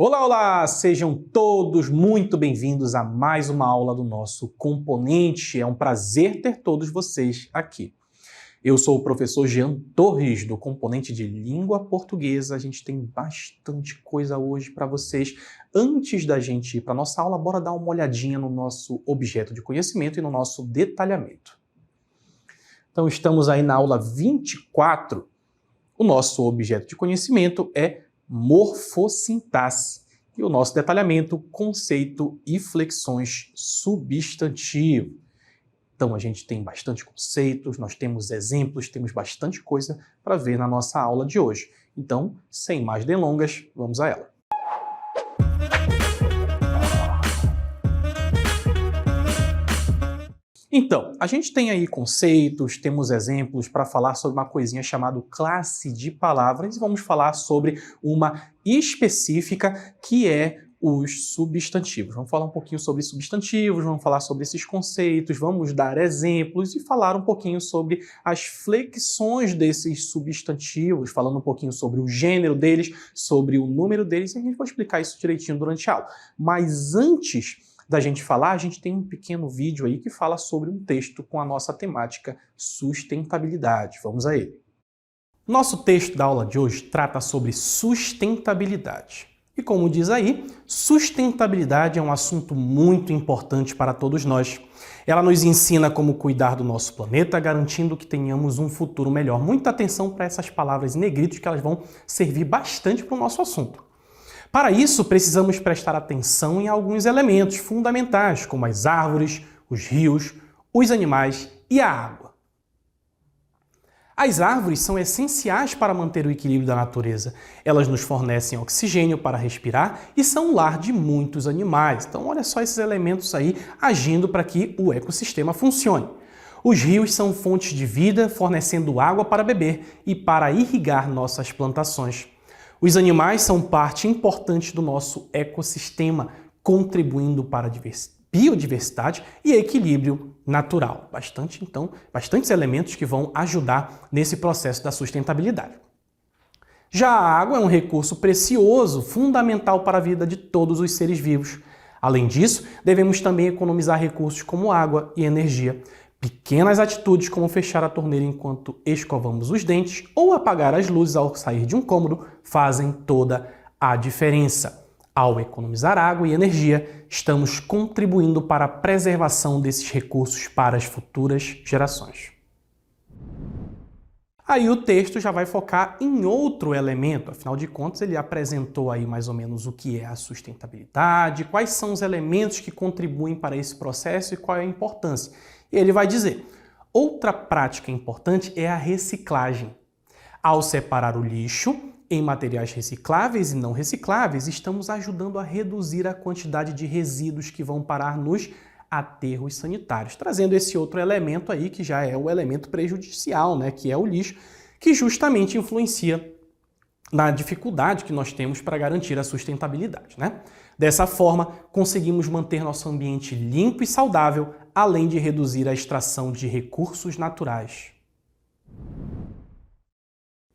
Olá, olá! Sejam todos muito bem-vindos a mais uma aula do nosso Componente. É um prazer ter todos vocês aqui. Eu sou o professor Jean Torres, do Componente de Língua Portuguesa. A gente tem bastante coisa hoje para vocês. Antes da gente ir para a nossa aula, bora dar uma olhadinha no nosso objeto de conhecimento e no nosso detalhamento. Então, estamos aí na aula 24. O nosso objeto de conhecimento é morfossintaxe. E o nosso detalhamento, conceito e flexões substantivo. Então a gente tem bastante conceitos, nós temos exemplos, temos bastante coisa para ver na nossa aula de hoje. Então, sem mais delongas, vamos a ela. Então, a gente tem aí conceitos, temos exemplos para falar sobre uma coisinha chamada classe de palavras e vamos falar sobre uma específica que é os substantivos. Vamos falar um pouquinho sobre substantivos, vamos falar sobre esses conceitos, vamos dar exemplos e falar um pouquinho sobre as flexões desses substantivos, falando um pouquinho sobre o gênero deles, sobre o número deles e a gente vai explicar isso direitinho durante a aula. Mas antes da gente falar, a gente tem um pequeno vídeo aí que fala sobre um texto com a nossa temática sustentabilidade. Vamos a ele. Nosso texto da aula de hoje trata sobre sustentabilidade. E como diz aí, sustentabilidade é um assunto muito importante para todos nós. Ela nos ensina como cuidar do nosso planeta, garantindo que tenhamos um futuro melhor. Muita atenção para essas palavras em negrito, que elas vão servir bastante para o nosso assunto. Para isso, precisamos prestar atenção em alguns elementos fundamentais, como as árvores, os rios, os animais e a água. As árvores são essenciais para manter o equilíbrio da natureza. Elas nos fornecem oxigênio para respirar e são o lar de muitos animais. Então, olha só esses elementos aí agindo para que o ecossistema funcione. Os rios são fontes de vida, fornecendo água para beber e para irrigar nossas plantações. Os animais são parte importante do nosso ecossistema, contribuindo para a biodiversidade e equilíbrio natural. Bastantes elementos que vão ajudar nesse processo da sustentabilidade. Já a água é um recurso precioso, fundamental para a vida de todos os seres vivos. Além disso, devemos também economizar recursos como água e energia. Pequenas atitudes como fechar a torneira enquanto escovamos os dentes ou apagar as luzes ao sair de um cômodo fazem toda a diferença. Ao economizar água e energia, estamos contribuindo para a preservação desses recursos para as futuras gerações. Aí o texto já vai focar em outro elemento, afinal de contas ele apresentou aí mais ou menos o que é a sustentabilidade, quais são os elementos que contribuem para esse processo e qual é a importância. E ele vai dizer, outra prática importante é a reciclagem. Ao separar o lixo em materiais recicláveis e não recicláveis, estamos ajudando a reduzir a quantidade de resíduos que vão parar nos aterros sanitários, trazendo esse outro elemento aí que já é o elemento prejudicial, né, que é o lixo, que justamente influencia na dificuldade que nós temos para garantir a sustentabilidade, né? Dessa forma, conseguimos manter nosso ambiente limpo e saudável, além de reduzir a extração de recursos naturais.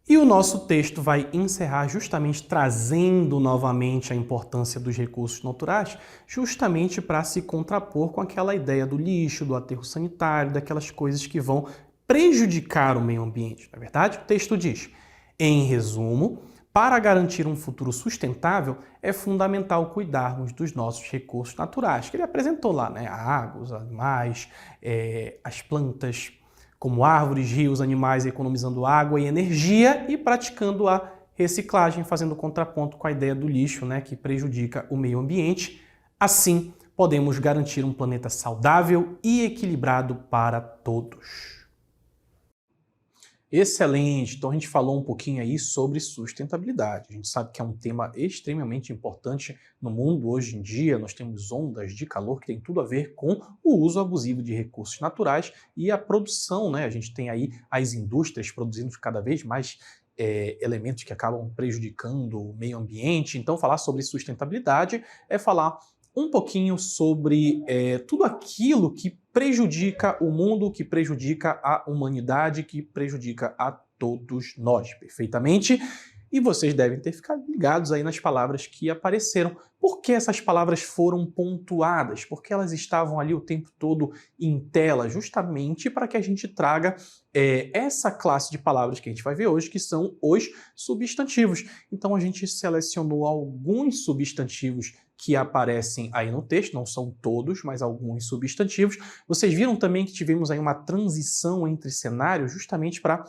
E o nosso texto vai encerrar justamente trazendo novamente a importância dos recursos naturais, justamente para se contrapor com aquela ideia do lixo, do aterro sanitário, daquelas coisas que vão prejudicar o meio ambiente. Na verdade, o texto diz, em resumo, para garantir um futuro sustentável, é fundamental cuidarmos dos nossos recursos naturais, que ele apresentou lá, né? A água, os animais, as plantas, como árvores, rios, animais, economizando água e energia e praticando a reciclagem, fazendo contraponto com a ideia do lixo, né? Que prejudica o meio ambiente. Assim, podemos garantir um planeta saudável e equilibrado para todos. Excelente! Então a gente falou um pouquinho aí sobre sustentabilidade. A gente sabe que é um tema extremamente importante no mundo hoje em dia. Nós temos ondas de calor que tem tudo a ver com o uso abusivo de recursos naturais e a produção, né? A gente tem aí as indústrias produzindo cada vez mais elementos que acabam prejudicando o meio ambiente. Então falar sobre sustentabilidade é falar um pouquinho sobre tudo aquilo que prejudica o mundo, que prejudica a humanidade, que prejudica a todos nós, perfeitamente? E vocês devem ter ficado ligados aí nas palavras que apareceram. Por que essas palavras foram pontuadas? Porque elas estavam ali o tempo todo em tela, justamente para que a gente traga essa classe de palavras que a gente vai ver hoje, que são os substantivos. Então a gente selecionou alguns substantivos que aparecem aí no texto, não são todos, mas alguns substantivos. Vocês viram também que tivemos aí uma transição entre cenários, justamente para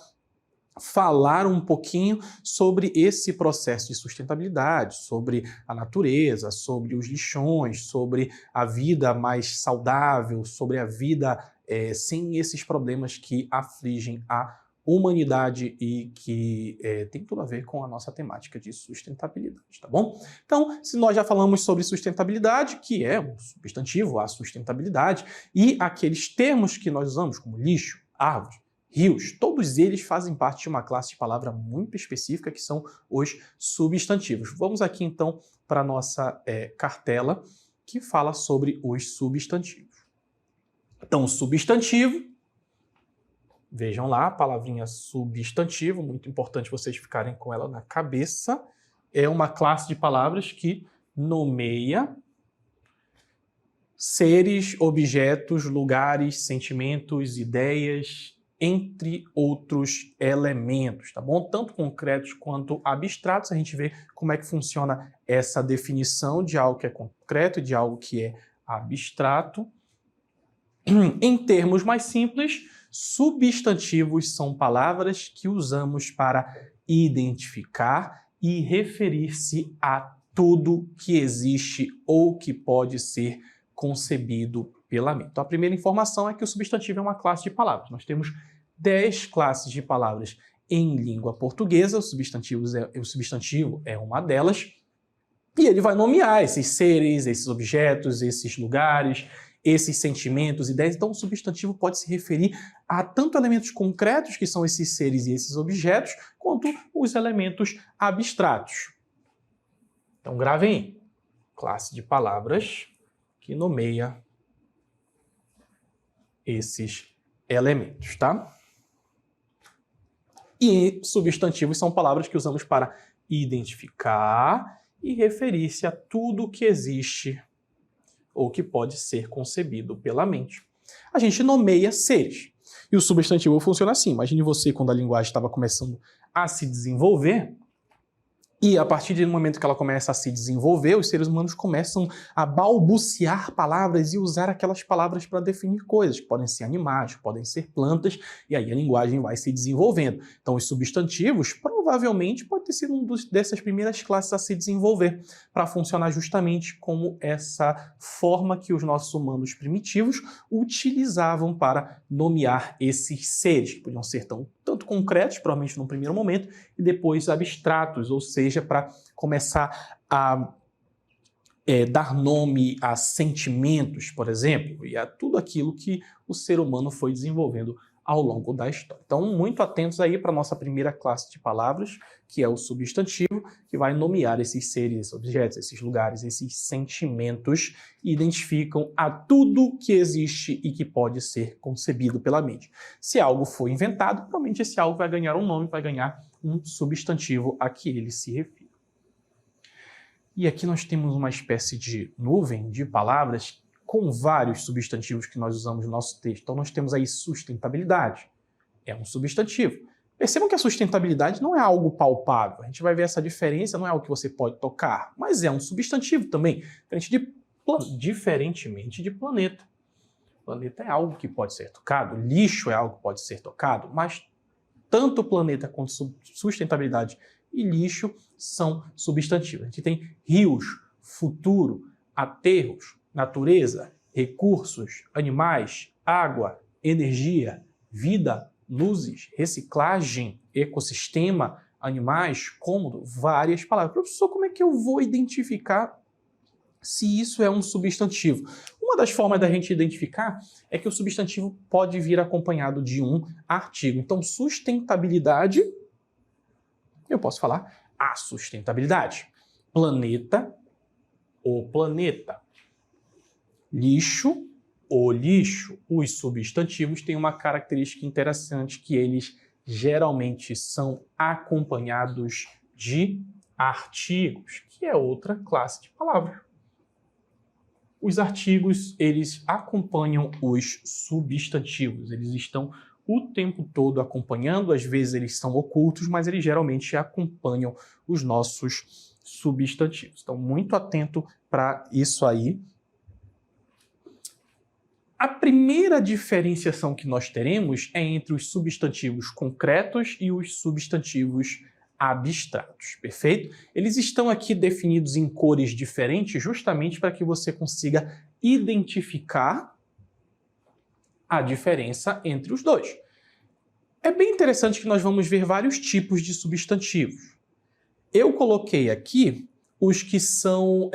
falar um pouquinho sobre esse processo de sustentabilidade, sobre a natureza, sobre os lixões, sobre a vida mais saudável, sobre a vida sem esses problemas que afligem a humanidade e que tem tudo a ver com a nossa temática de sustentabilidade, tá bom? Então, se nós já falamos sobre sustentabilidade, que é um substantivo, a sustentabilidade, e aqueles termos que nós usamos, como lixo, árvore, rios, todos eles fazem parte de uma classe de palavra muito específica, que são os substantivos. Vamos aqui, então, para a nossa cartela, que fala sobre os substantivos. Então, substantivo, vejam lá, a palavrinha substantivo, muito importante vocês ficarem com ela na cabeça, é uma classe de palavras que nomeia seres, objetos, lugares, sentimentos, ideias, entre outros elementos, tá bom? Tanto concretos quanto abstratos, a gente vê como é que funciona essa definição de algo que é concreto e de algo que é abstrato. Em termos mais simples, substantivos são palavras que usamos para identificar e referir-se a tudo que existe ou que pode ser concebido pela mente. Então, a primeira informação é que o substantivo é uma classe de palavras. Nós temos 10 classes de palavras em língua portuguesa, o substantivo é uma delas, e ele vai nomear esses seres, esses objetos, esses lugares, esses sentimentos, ideias. Então, o substantivo pode se referir a tanto elementos concretos, que são esses seres e esses objetos, quanto os elementos abstratos. Então, gravem aí. Classe de palavras que nomeia esses elementos, tá? E substantivos são palavras que usamos para identificar e referir-se a tudo que existe ou que pode ser concebido pela mente. A gente nomeia seres. E o substantivo funciona assim. Imagine você quando a linguagem estava começando a se desenvolver, e a partir do momento que ela começa a se desenvolver, os seres humanos começam a balbuciar palavras e usar aquelas palavras para definir coisas, que podem ser animais, podem ser plantas, e aí a linguagem vai se desenvolvendo. Então, os substantivos provavelmente pode ter sido dessas primeiras classes a se desenvolver, para funcionar justamente como essa forma que os nossos humanos primitivos utilizavam para nomear esses seres, que podiam ser tanto concretos, provavelmente num primeiro momento, e depois abstratos, ou seja, para começar a dar nome a sentimentos, por exemplo, e a tudo aquilo que o ser humano foi desenvolvendo ao longo da história. Então, muito atentos aí para a nossa primeira classe de palavras, que é o substantivo, que vai nomear esses seres, esses objetos, esses lugares, esses sentimentos, e identificam a tudo que existe e que pode ser concebido pela mente. Se algo for inventado, provavelmente esse algo vai ganhar um nome, vai ganhar um substantivo a que ele se refere. E aqui nós temos uma espécie de nuvem de palavras com vários substantivos que nós usamos no nosso texto. Então nós temos aí sustentabilidade, é um substantivo. Percebam que a sustentabilidade não é algo palpável. A gente vai ver essa diferença, não é algo que você pode tocar, mas é um substantivo também, diferentemente de planeta. Planeta é algo que pode ser tocado, lixo é algo que pode ser tocado, mas tanto planeta quanto sustentabilidade e lixo são substantivos. A gente tem rios, futuro, aterros, natureza, recursos, animais, água, energia, vida, luzes, reciclagem, ecossistema, animais, cômodo, várias palavras. Professor, como é que eu vou identificar se isso é um substantivo? Uma das formas da gente identificar é que o substantivo pode vir acompanhado de um artigo. Então, sustentabilidade, eu posso falar a sustentabilidade. Planeta, o planeta. Lixo, o lixo. Os substantivos têm uma característica interessante, que eles geralmente são acompanhados de artigos, que é outra classe de palavras. Os artigos, eles acompanham os substantivos, eles estão o tempo todo acompanhando, às vezes eles são ocultos, mas eles geralmente acompanham os nossos substantivos. Então, muito atento para isso aí. A primeira diferenciação que nós teremos é entre os substantivos concretos e os substantivos abstratos, perfeito? Eles estão aqui definidos em cores diferentes justamente para que você consiga identificar a diferença entre os dois. É bem interessante que nós vamos ver vários tipos de substantivos. Eu coloquei aqui os que são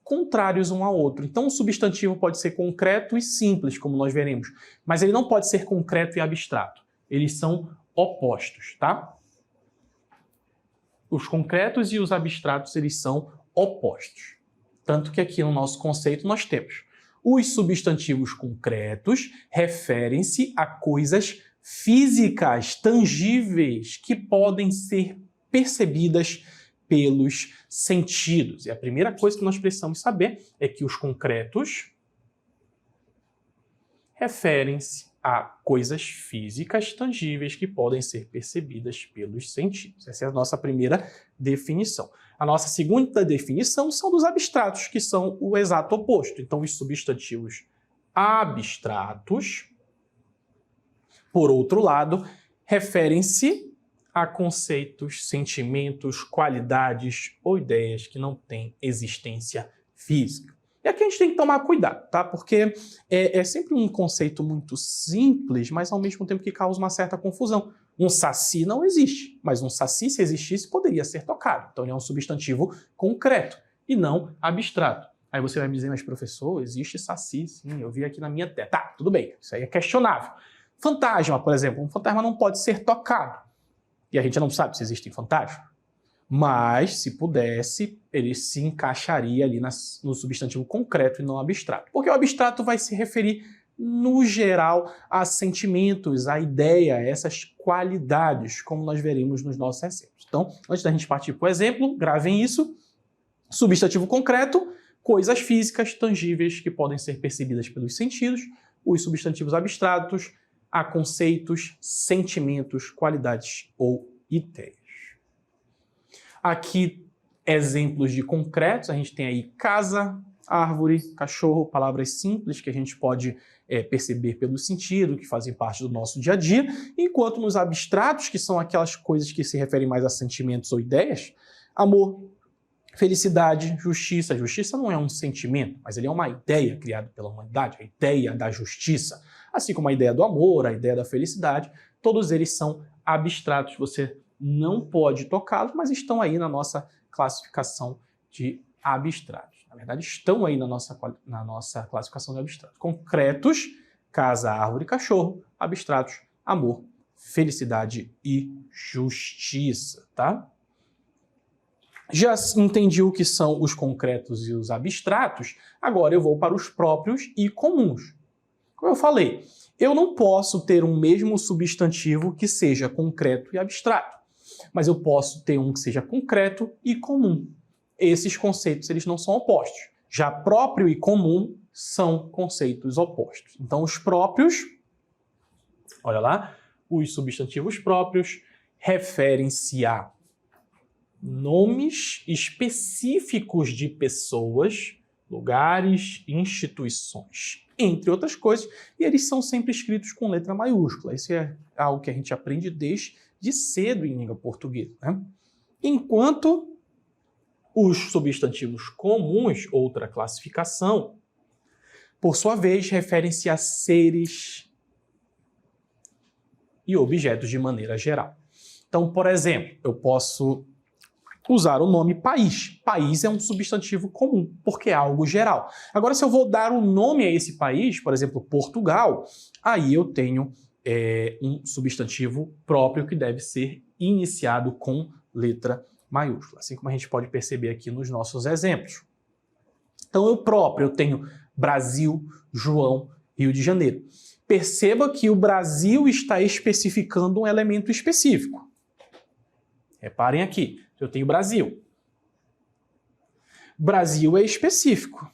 contrários um ao outro. Então, o substantivo pode ser concreto e simples, como nós veremos, mas ele não pode ser concreto e abstrato. Eles são opostos, tá? Os concretos e os abstratos, eles são opostos. Tanto que aqui no nosso conceito nós temos os substantivos concretos referem-se a coisas físicas, tangíveis, que podem ser percebidas pelos sentidos. E a primeira coisa que nós precisamos saber é que os concretos referem-se a coisas físicas, tangíveis, que podem ser percebidas pelos sentidos. Essa é a nossa primeira definição. A nossa segunda definição são dos abstratos, que são o exato oposto. Então, os substantivos abstratos, por outro lado, referem-se a conceitos, sentimentos, qualidades ou ideias que não têm existência física. E aqui a gente tem que tomar cuidado, tá? Porque é sempre um conceito muito simples, mas ao mesmo tempo que causa uma certa confusão. Um saci não existe, mas um saci, se existisse, poderia ser tocado. Então ele é um substantivo concreto e não abstrato. Aí você vai me dizer, mas professor, existe saci, sim, eu vi aqui na minha tela. Tá, tudo bem, isso aí é questionável. Fantasma, por exemplo, um fantasma não pode ser tocado. E a gente não sabe se existem fantasmas. Mas, se pudesse, ele se encaixaria ali no substantivo concreto e não abstrato. Porque o abstrato vai se referir, no geral, a sentimentos, a ideia, a essas qualidades, como nós veremos nos nossos exemplos. Então, antes da gente partir para o exemplo, gravem isso. Substantivo concreto, coisas físicas, tangíveis, que podem ser percebidas pelos sentidos. Os substantivos abstratos, a conceitos, sentimentos, qualidades ou ideias. Aqui, exemplos de concretos, a gente tem aí casa, árvore, cachorro, palavras simples que a gente pode perceber pelo sentido, que fazem parte do nosso dia a dia, enquanto nos abstratos, que são aquelas coisas que se referem mais a sentimentos ou ideias, amor, felicidade, justiça. Justiça não é um sentimento, mas ele é uma ideia criada pela humanidade, a ideia da justiça, assim como a ideia do amor, a ideia da felicidade, todos eles são abstratos, você não pode tocá-los, mas estão aí na nossa classificação de abstratos. Na verdade, estão aí na nossa classificação de abstratos. Concretos, casa, árvore, cachorro. Abstratos, amor, felicidade e justiça, tá? Já entendi o que são os concretos e os abstratos, agora eu vou para os próprios e comuns. Como eu falei, eu não posso ter um mesmo substantivo que seja concreto e abstrato, mas eu posso ter um que seja concreto e comum. Esses conceitos eles não são opostos. Já próprio e comum são conceitos opostos. Então, os próprios, olha lá, os substantivos próprios referem-se a nomes específicos de pessoas, lugares, instituições, entre outras coisas, e eles são sempre escritos com letra maiúscula. Isso é algo que a gente aprende desde cedo em língua portuguesa, né? Enquanto os substantivos comuns, outra classificação, por sua vez, referem-se a seres e objetos de maneira geral. Então, por exemplo, eu posso usar o nome país. País é um substantivo comum, porque é algo geral. Agora, se eu vou dar um nome a esse país, por exemplo, Portugal, aí eu tenho um substantivo próprio que deve ser iniciado com letra maiúscula, assim como a gente pode perceber aqui nos nossos exemplos. Então, eu tenho Brasil, João, Rio de Janeiro. Perceba que o Brasil está especificando um elemento específico. Reparem aqui, eu tenho Brasil. Brasil é específico.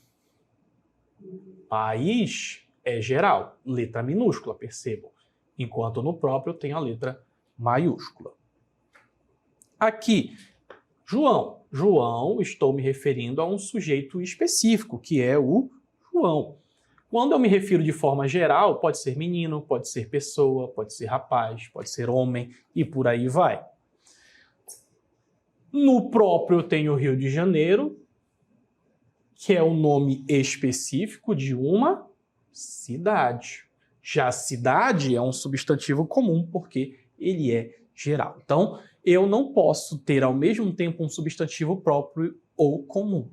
País é geral, letra minúscula, percebam. Enquanto no próprio eu tenho a letra maiúscula. Aqui, João. João, estou me referindo a um sujeito específico, que é o João. Quando eu me refiro de forma geral, pode ser menino, pode ser pessoa, pode ser rapaz, pode ser homem e por aí vai. No próprio eu tenho o Rio de Janeiro, que é o nome específico de uma cidade. Já cidade é um substantivo comum porque ele é geral. Então, eu não posso ter ao mesmo tempo um substantivo próprio ou comum.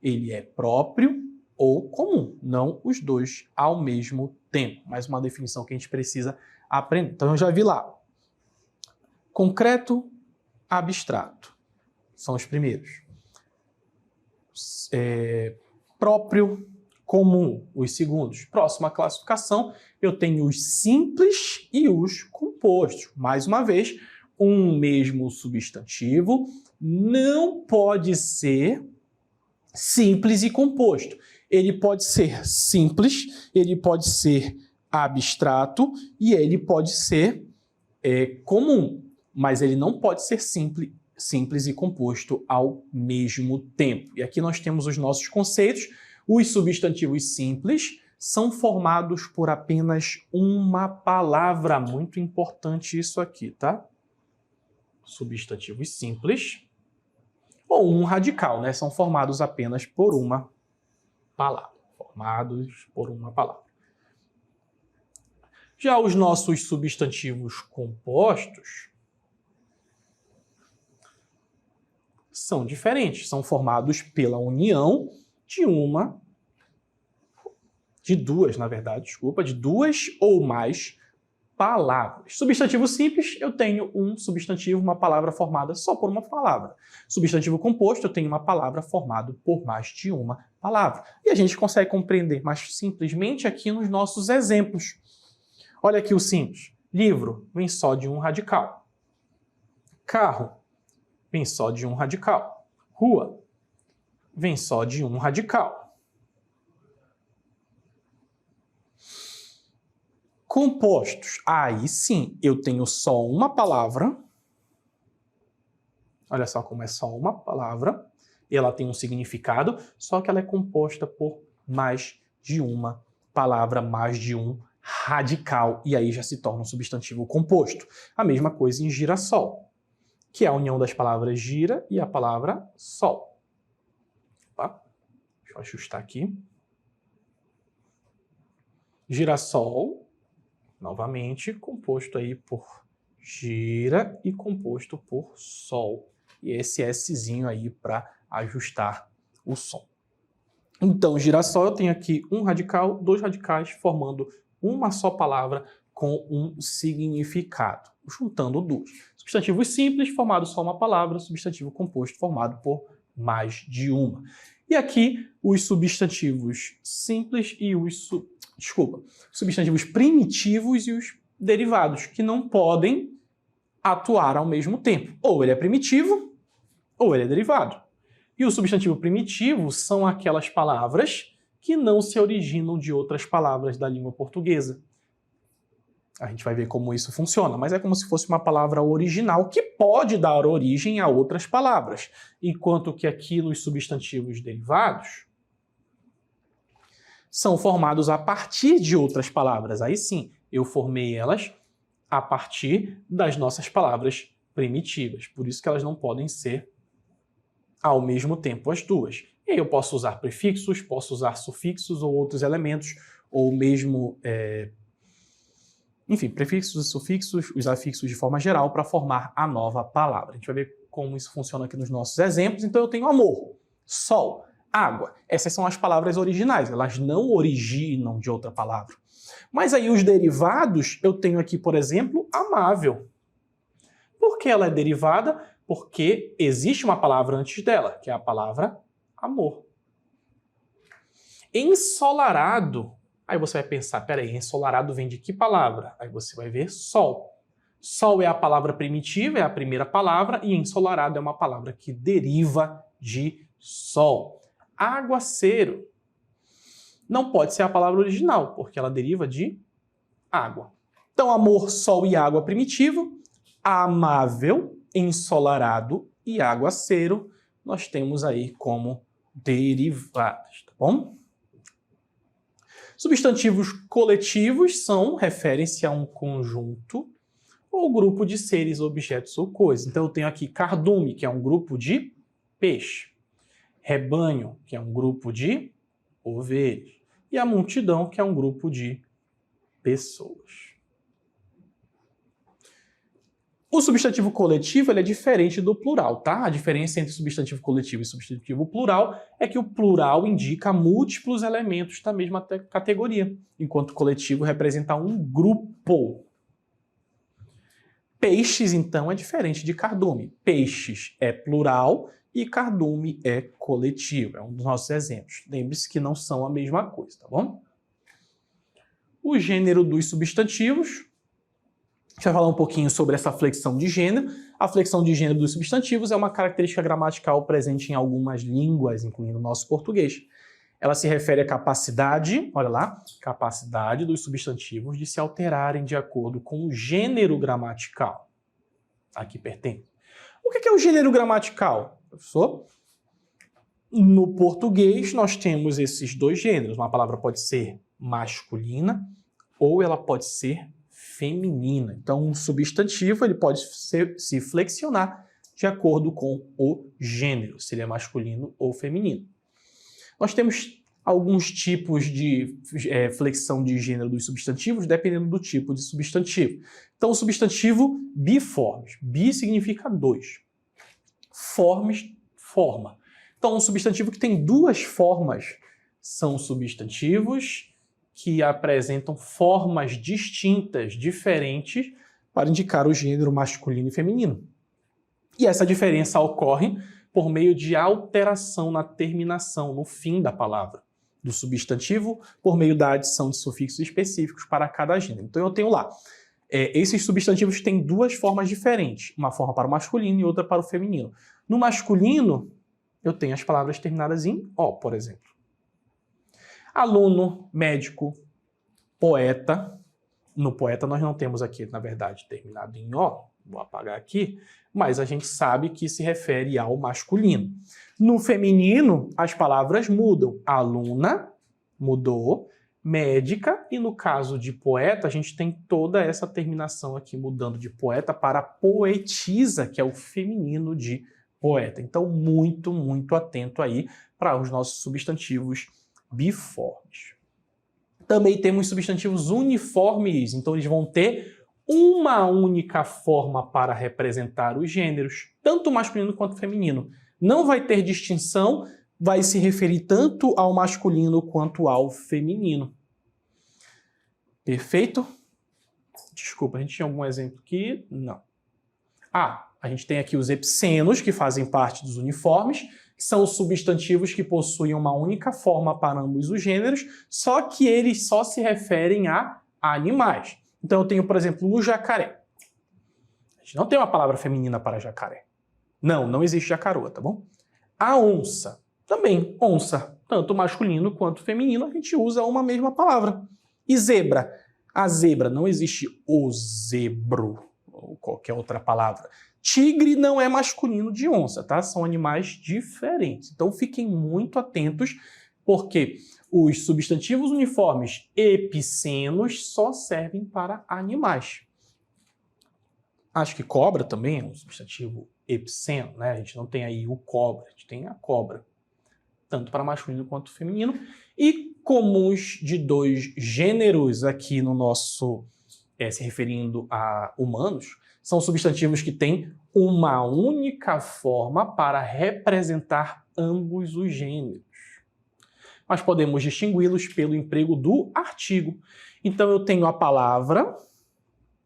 Ele é próprio ou comum, não os dois ao mesmo tempo. Mais uma definição que a gente precisa aprender. Então, eu já vi lá. Concreto, abstrato. São os primeiros. Próprio, comum, os segundos. Próxima classificação, eu tenho os simples e os compostos. Mais uma vez, um mesmo substantivo não pode ser simples e composto. Ele pode ser simples, ele pode ser abstrato e ele pode ser comum, mas ele não pode ser simples e composto ao mesmo tempo. E aqui nós temos os nossos conceitos. Os substantivos simples são formados por apenas uma palavra. Muito importante isso aqui, tá? Substantivos simples ou um radical, né? São formados apenas por uma palavra. Formados por uma palavra. Já os nossos substantivos compostos são diferentes, são formados pela união de duas ou mais palavras. Substantivo simples, eu tenho um substantivo, uma palavra formada só por uma palavra. Substantivo composto, eu tenho uma palavra formada por mais de uma palavra. E a gente consegue compreender mais simplesmente aqui nos nossos exemplos. Olha aqui o simples. Livro vem só de um radical. Carro vem só de um radical. Rua vem só de um radical. Compostos. Aí sim, eu tenho só uma palavra. Olha só como é só uma palavra. Ela tem um significado, só que ela é composta por mais de uma palavra, mais de um radical. E aí já se torna um substantivo composto. A mesma coisa em girassol, que é a união das palavras gira e a palavra sol. Opa, deixa eu ajustar aqui. Girassol, novamente, composto aí por gira e composto por sol. E esse Szinho aí para ajustar o som. Então, girassol, eu tenho aqui um radical, dois radicais, formando uma só palavra com um significado, juntando duas. Substantivo simples, formado só uma palavra, substantivo composto, formado por mais de uma. E aqui, os substantivos simples e substantivos primitivos e os derivados, que não podem atuar ao mesmo tempo. Ou ele é primitivo, ou ele é derivado. E o substantivo primitivo são aquelas palavras que não se originam de outras palavras da língua portuguesa. A gente vai ver como isso funciona, mas é como se fosse uma palavra original que pode dar origem a outras palavras. Enquanto que aqui nos substantivos derivados são formados a partir de outras palavras. Aí sim, eu formei elas a partir das nossas palavras primitivas. Por isso que elas não podem ser ao mesmo tempo as duas. E aí eu posso usar prefixos, posso usar sufixos ou outros elementos, ou mesmo, prefixos e sufixos, os afixos de forma geral, para formar a nova palavra. A gente vai ver como isso funciona aqui nos nossos exemplos. Então eu tenho amor, sol, água. Essas são as palavras originais, elas não originam de outra palavra. Mas aí os derivados, eu tenho aqui, por exemplo, amável. Por que ela é derivada? Porque existe uma palavra antes dela, que é a palavra amor. Ensolarado. Aí você vai pensar, peraí, ensolarado vem de que palavra? Aí você vai ver sol. Sol é a palavra primitiva, é a primeira palavra, e ensolarado é uma palavra que deriva de sol. Aguaceiro não pode ser a palavra original, porque ela deriva de água. Então, amor, sol e água primitivo, amável, ensolarado e aguaceiro, nós temos aí como derivados, tá bom? Substantivos coletivos referem-se a um conjunto ou grupo de seres, objetos ou coisas. Então, eu tenho aqui cardume, que é um grupo de peixe. Rebanho, que é um grupo de ovelhas. E a multidão, que é um grupo de pessoas. O substantivo coletivo ele é diferente do plural, tá? A diferença entre substantivo coletivo e substantivo plural é que o plural indica múltiplos elementos da mesma categoria, enquanto o coletivo representa um grupo. Peixes, então, é diferente de cardume. Peixes é plural e cardume é coletivo. É um dos nossos exemplos. Lembre-se que não são a mesma coisa, tá bom? O gênero dos substantivos. A gente vai falar um pouquinho sobre essa flexão de gênero. A flexão de gênero dos substantivos é uma característica gramatical presente em algumas línguas, incluindo o nosso português. Ela se refere à capacidade, olha lá, capacidade dos substantivos de se alterarem de acordo com o gênero gramatical. Aqui pertence. O que é o gênero gramatical, professor? No português, nós temos esses dois gêneros. Uma palavra pode ser masculina ou ela pode ser feminina. Então, um substantivo ele pode se flexionar de acordo com o gênero, se ele é masculino ou feminino. Nós temos alguns tipos de flexão de gênero dos substantivos, dependendo do tipo de substantivo. Então, o substantivo biformes. Bi significa dois. Formes, forma. Então, um substantivo que tem duas formas são substantivos que apresentam formas distintas, diferentes, para indicar o gênero masculino e feminino. E essa diferença ocorre por meio de alteração na terminação, no fim da palavra, do substantivo, por meio da adição de sufixos específicos para cada gênero. Então eu tenho lá, esses substantivos têm duas formas diferentes, uma forma para o masculino e outra para o feminino. No masculino, eu tenho as palavras terminadas em O, por exemplo. Aluno, médico, poeta. No poeta nós não temos aqui, na verdade, terminado em O, vou apagar aqui, mas a gente sabe que se refere ao masculino. No feminino, as palavras mudam. Aluna mudou, médica, e no caso de poeta, a gente tem toda essa terminação aqui mudando de poeta para poetisa, que é o feminino de poeta. Então, muito, muito atento aí para os nossos substantivos biformes. Também temos substantivos uniformes, então eles vão ter uma única forma para representar os gêneros, tanto masculino quanto feminino. Não vai ter distinção, vai se referir tanto ao masculino quanto ao feminino. Perfeito? Desculpa, a gente tinha algum exemplo aqui? Não. A gente tem aqui os epicenos, que fazem parte dos uniformes, que são os substantivos que possuem uma única forma para ambos os gêneros, só que eles só se referem a animais. Então eu tenho, por exemplo, o jacaré. A gente não tem uma palavra feminina para jacaré. Não existe jacaroa, tá bom? A onça, também onça, tanto masculino quanto feminino, a gente usa uma mesma palavra. E zebra, a zebra, não existe o zebro, ou qualquer outra palavra. Tigre não é masculino de onça, tá? São animais diferentes. Então fiquem muito atentos, porque os substantivos uniformes epicenos só servem para animais. Acho que cobra também é um substantivo epiceno, né? A gente não tem aí o cobra, a gente tem a cobra, tanto para masculino quanto feminino. E comuns de dois gêneros aqui no nosso, se referindo a humanos, são substantivos que têm uma única forma para representar ambos os gêneros. Mas podemos distingui-los pelo emprego do artigo. Então eu tenho a palavra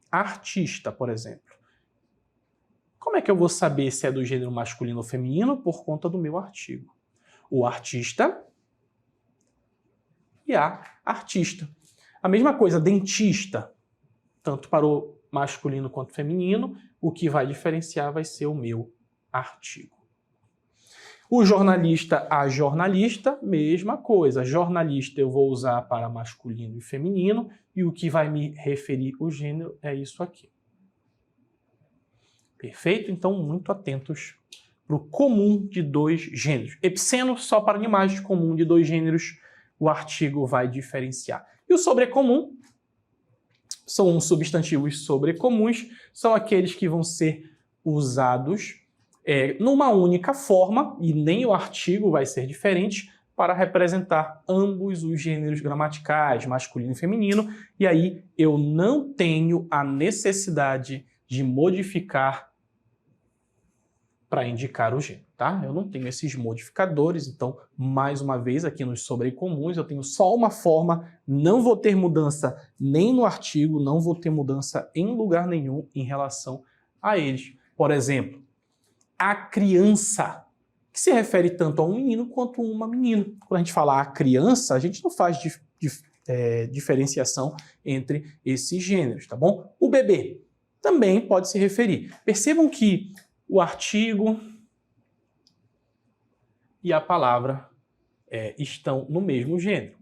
artista, por exemplo. Como é que eu vou saber se é do gênero masculino ou feminino? Por conta do meu artigo. O artista e a artista. A mesma coisa, dentista, tanto para o masculino quanto feminino, o que vai diferenciar vai ser o meu artigo. O jornalista, a jornalista, mesma coisa. Jornalista eu vou usar para masculino e feminino, e o que vai me referir o gênero é isso aqui. Perfeito? Então, muito atentos para o comum de dois gêneros. Epiceno, só para animais, comum de dois gêneros, o artigo vai diferenciar. E o sobrecomum, são substantivos sobrecomuns, são aqueles que vão ser usados numa única forma, e nem o artigo vai ser diferente, para representar ambos os gêneros gramaticais, masculino e feminino, e aí eu não tenho a necessidade de modificar para indicar o gênero, tá? Eu não tenho esses modificadores, então, mais uma vez, aqui nos sobrecomuns, eu tenho só uma forma, não vou ter mudança nem no artigo, não vou ter mudança em lugar nenhum em relação a eles. Por exemplo, a criança, que se refere tanto a um menino quanto a uma menina. Quando a gente fala a criança, a gente não faz diferenciação entre esses gêneros, tá bom? O bebê também pode se referir. Percebam que o artigo e a palavra estão no mesmo gênero.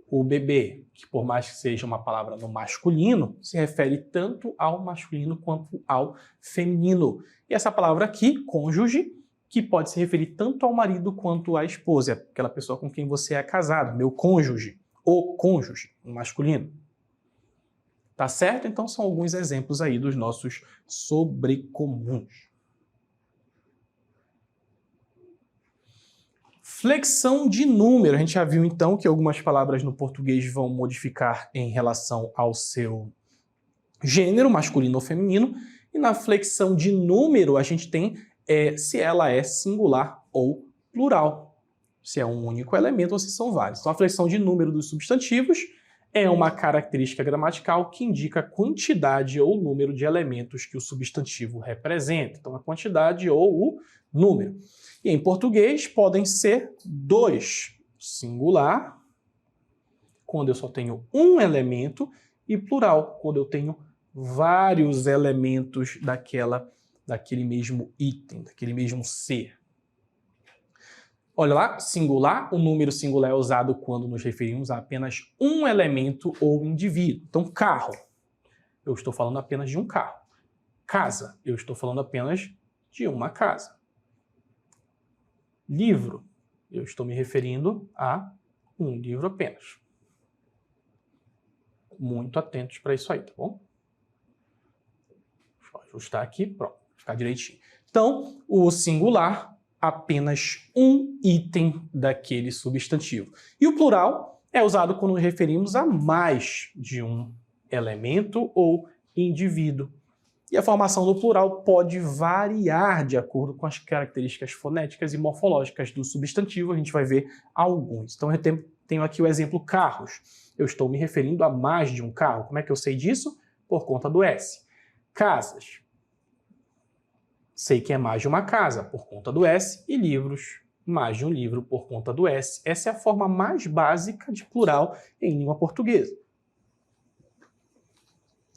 O bebê, que por mais que seja uma palavra no masculino, se refere tanto ao masculino quanto ao feminino. E essa palavra aqui, cônjuge, que pode se referir tanto ao marido quanto à esposa, aquela pessoa com quem você é casado, meu cônjuge, o cônjuge, no masculino. Tá certo? Então são alguns exemplos aí dos nossos sobrecomuns. Flexão de número. A gente já viu então que algumas palavras no português vão modificar em relação ao seu gênero, masculino ou feminino. E na flexão de número a gente tem se ela é singular ou plural. Se é um único elemento ou se são vários. Então a flexão de número dos substantivos é uma característica gramatical que indica a quantidade ou número de elementos que o substantivo representa. Então, a quantidade ou o número. E em português podem ser dois, singular, quando eu só tenho um elemento, e plural, quando eu tenho vários elementos daquele mesmo item, daquele mesmo ser. Olha lá, singular, o número singular é usado quando nos referimos a apenas um elemento ou indivíduo. Então, carro, eu estou falando apenas de um carro. Casa, eu estou falando apenas de uma casa. Livro, eu estou me referindo a um livro apenas. Muito atentos para isso aí, tá bom? Deixa eu ajustar aqui, pronto, ficar direitinho. Então, o singular, apenas um item daquele substantivo. E o plural é usado quando nos referimos a mais de um elemento ou indivíduo. E a formação do plural pode variar de acordo com as características fonéticas e morfológicas do substantivo. A gente vai ver alguns. Então, eu tenho aqui o exemplo carros. Eu estou me referindo a mais de um carro. Como é que eu sei disso? Por conta do S. Casas. Sei que é mais de uma casa, por conta do S, e livros, mais de um livro, por conta do S. Essa é a forma mais básica de plural em língua portuguesa.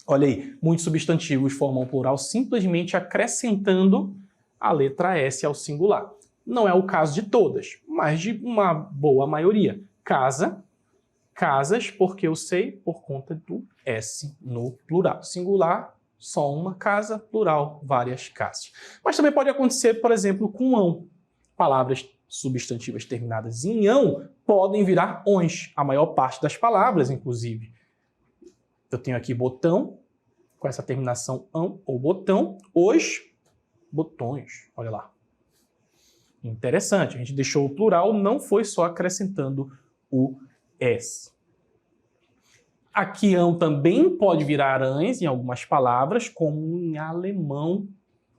Olha aí, muitos substantivos formam plural simplesmente acrescentando a letra S ao singular. Não é o caso de todas, mas de uma boa maioria. Casa, casas, porque eu sei, por conta do S no plural. Singular, só uma casa, plural, várias casas. Mas também pode acontecer, por exemplo, com ão. Palavras substantivas terminadas em ão podem virar ões, a maior parte das palavras, inclusive. Eu tenho aqui botão, com essa terminação ão ou botão, os botões, olha lá. Interessante, a gente deixou o plural, não foi só acrescentando o S. Aqui ão também pode virar ães em algumas palavras, como em alemão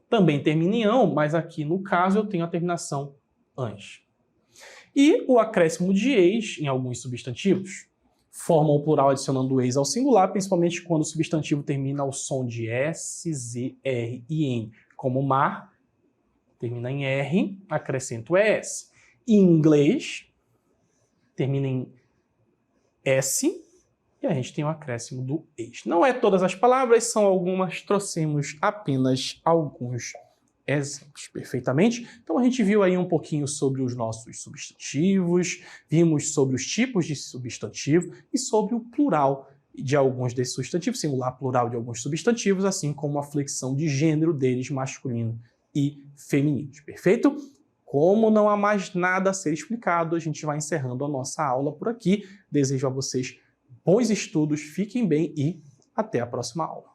também termina em ão, mas aqui no caso eu tenho a terminação ães. E o acréscimo de eis em alguns substantivos formam o plural adicionando eis ao singular, principalmente quando o substantivo termina ao som de S, Z, R e N, como mar, termina em R, acrescento ES. Em inglês, termina em S, e a gente tem o acréscimo do ex. Não é todas as palavras, são algumas, trouxemos apenas alguns exemplos, perfeitamente? Então a gente viu aí um pouquinho sobre os nossos substantivos, vimos sobre os tipos de substantivo e sobre o plural de alguns desses substantivos, singular, plural de alguns substantivos, assim como a flexão de gênero deles, masculino e feminino, perfeito? Como não há mais nada a ser explicado, a gente vai encerrando a nossa aula por aqui. Desejo a vocês bons estudos, fiquem bem e até a próxima aula.